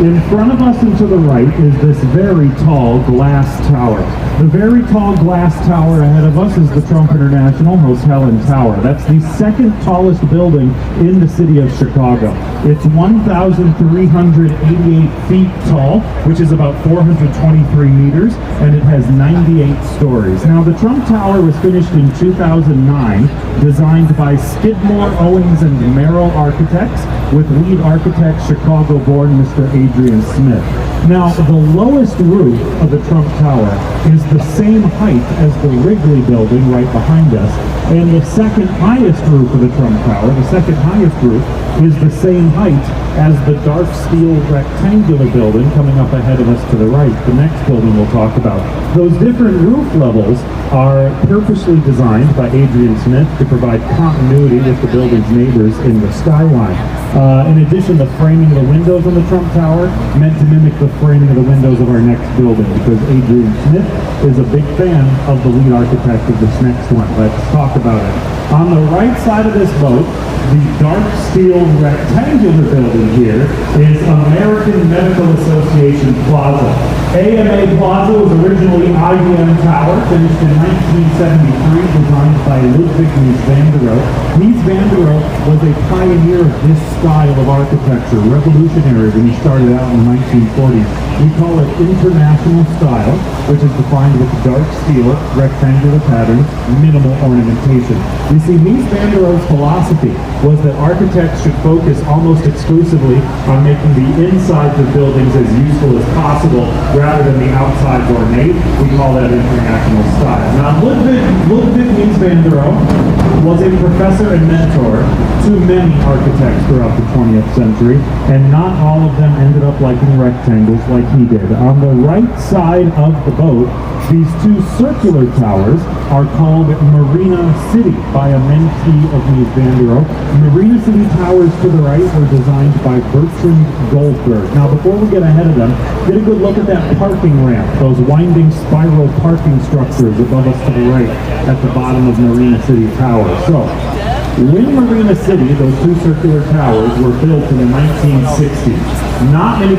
In front of us and to the right is this very tall glass tower. The very tall glass tower ahead of us is the Trump International Hotel and Tower. That's the second tallest building in the city of Chicago. It's 1,388 feet tall, which is about 423 meters, and it has 98 stories. Now, the Trump Tower was finished in 2009, designed by Skidmore, Owings, and Merrill Architects, with lead architect Chicago-born Mr. Adrian Smith. Now, the lowest roof of the Trump Tower is the same height as the Wrigley building right behind us, and the second highest roof of the Trump Tower, the second highest roof, is the same height as the dark steel rectangular building coming up ahead of us to the right, the next building we'll talk about. Those different roof levels are purposely designed by Adrian Smith to provide continuity with the building's neighbors in the skyline. In addition, the framing of the windows on the Trump Tower meant to mimic the framing of the windows of our next building, because Adrian Smith is a big fan of the lead architect of this next one. Let's talk about it. On the right side of this boat, the dark steel rectangular building here is American Medical Association Plaza. AMA Plaza was originally IBM Tower, finished in 1973, designed by Ludwig Mies van der Rohe. Mies van der Rohe was a pioneer of this style of architecture, revolutionary when he started out in the 1940s. We call it international style, which is defined with dark steel, rectangular patterns, minimal ornamentation. You see, Mies van der Rohe's philosophy was that architects should focus almost exclusively on making the insides of buildings as useful as possible, rather than the outsides ornate. We call that international style. Now, Ludwig Mies van der Rohe was a professor and mentor to many architects throughout the 20th century, and not all of them ended up liking rectangles like he did. On the right side of the boat, these two circular towers are called Marina City by a mentee of Mies van der Rohe. Marina City towers to the right were designed by Bertrand Goldberg. Now, before we get ahead of them, get a good look at that parking ramp, those winding spiral parking structures above us to the right at the bottom of Marina City Tower. So, when Marina City, those two circular towers, were built in the 1960s, not many